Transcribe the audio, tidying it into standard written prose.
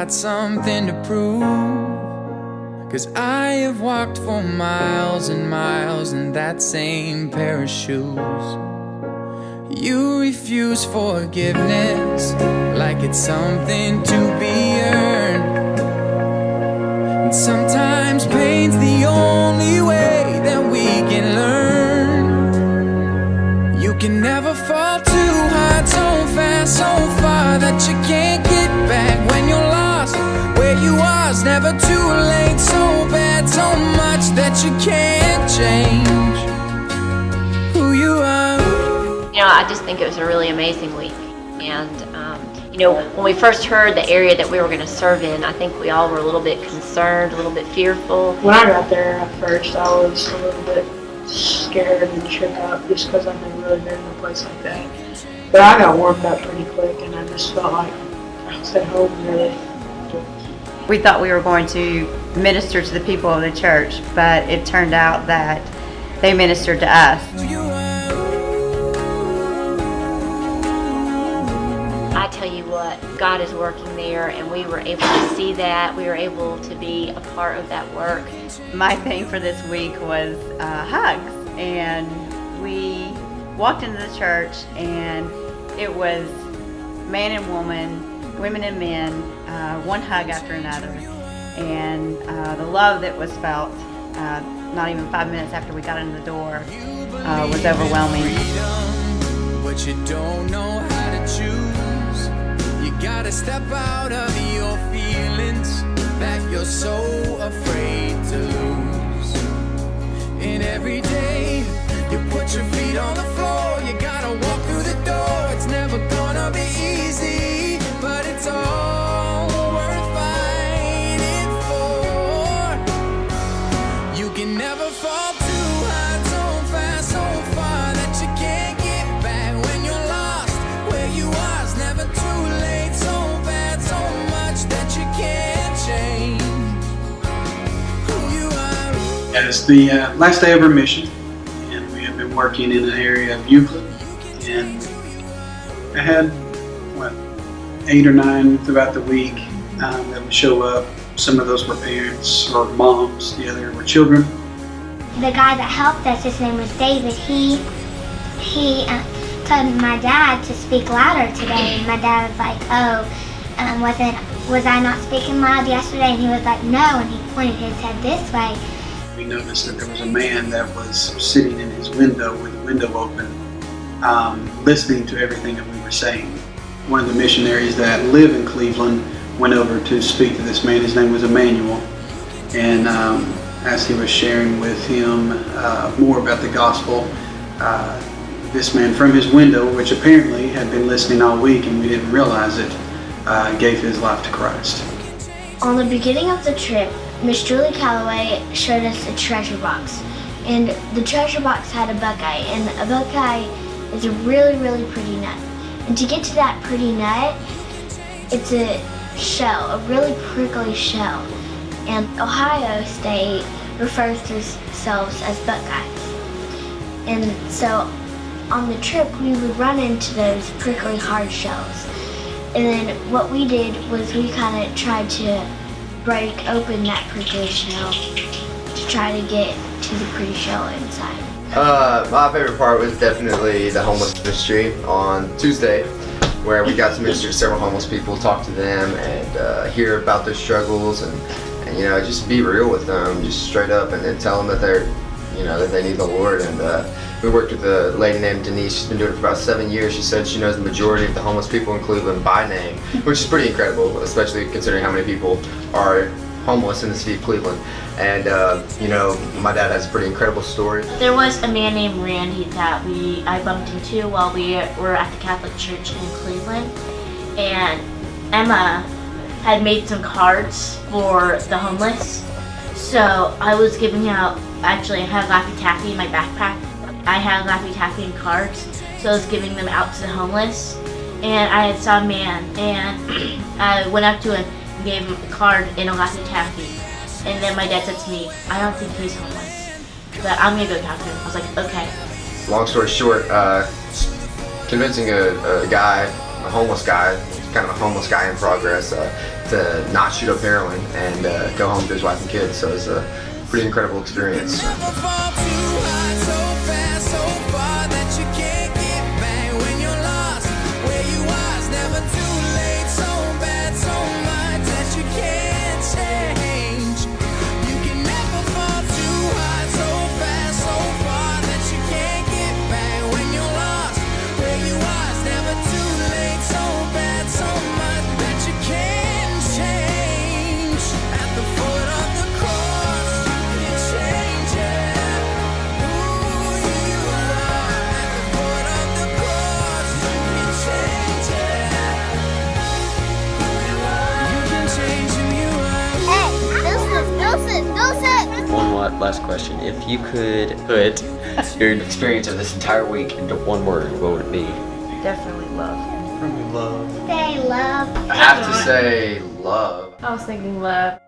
got something to prove. 'Cause I have walked for miles and miles in that same pair of shoes. You refuse forgiveness like it's something to be earned. And sometimes pain's the only way that we can learn. You can never fall too hard, so fast, so far that you can't get back. When you're lost, where you are's never too late. So bad, so much that you can't change who you are. You know, I just think it was a really amazing week. And, you know, when we first heard the area that we were going to serve in, I think we all were a little bit concerned, a little bit fearful. When I got there at first, I was a little bit scared and shook up just because I've never really been in a place like that. But I got warmed up pretty quick, and I just felt like I was at home, really. We thought we were going to minister to the people of the church, but it turned out that they ministered to us. I tell you what, God is working there, and we were able to see that. We were able to be a part of that work. My thing for this week was hugs, and we walked into the church, and it was man and woman, women and men, one hug after another, and the love that was felt not even 5 minutes after we got in the door was overwhelming. But you don't know how to choose. You gotta step out of your feelings that you're so afraid to lose. And every day you put your feet on the floor, you gotta walk through the door. It's never gonna be easy, but it's all worth fighting for. You can never fall too high, so fast, so far that you can't get back. When you're lost, where you are is never too late. So bad, so much that you can't change who you are. And it's the last day of our mission, and we have been working in an area of Euclid, and I had 8 or 9 throughout the week that would show up. Some of those were parents or moms, the other were children. The guy that helped us, his name was David, he told my dad to speak louder today, and my dad was like, was I not speaking loud yesterday? And he was like, no, and he pointed his head this way. We noticed that there was a man that was sitting in his window with the window open, listening to everything that we were saying. One of the missionaries that live in Cleveland went over to speak to this man. His name was Emmanuel, and as he was sharing with him more about the gospel, this man from his window, which apparently had been listening all week and we didn't realize it, gave his life to Christ. On the beginning of the trip, Miss Julie Calloway showed us a treasure box, and the treasure box had a buckeye, and a buckeye is a really, really pretty nut. And to get to that pretty nut, it's a shell, a really prickly shell. And Ohio State refers to themselves as buckeyes. And so on the trip, we would run into those prickly hard shells. And then what we did was we kind of tried to break open that prickly shell to try to get to the pretty shell inside. My favorite part was definitely the homeless ministry on Tuesday, where we got to minister to several homeless people, talk to them, and hear about their struggles, and you know, just be real with them, just straight up, and tell them that they're, you know, that they need the Lord. And we worked with a lady named Denise. She's been doing it for about 7 years. She said she knows the majority of the homeless people in Cleveland by name, which is pretty incredible, especially considering how many people are homeless in the city of Cleveland. And you know, my dad has a pretty incredible story. There was a man named Randy that I bumped into while we were at the Catholic Church in Cleveland, and Emma had made some cards for the homeless. So I was giving out, actually I have Laffy Taffy in my backpack. I have Laffy Taffy and cards, so I was giving them out to the homeless. And I saw a man, and I went up to him and gave him a card in a Laffy Taffy. And then my dad said to me, I don't think he's homeless, but I'm gonna go talk to him. I was like, okay. Long story short, convincing a guy, a homeless guy, kind of a homeless guy in progress, to not shoot up heroin and go home to his wife and kids. So it was a pretty incredible experience. Never fall too high, so fast, so far that you can't get back when you're lost. Where you are is never too late, so bad, so much that you can't change. You can never fall too high, so fast, so far that you can't get back when you're lost. Where you are is never too late, so bad, so much that you can't change. At the foot of the cross, you can change it. Who you are. At the foot of the cross, you can change it. Who you are. You can change who you are. One last question. If you could put your experience of this entire week into one word, what would it be? Definitely love. Say love. I have to say love. I was thinking love.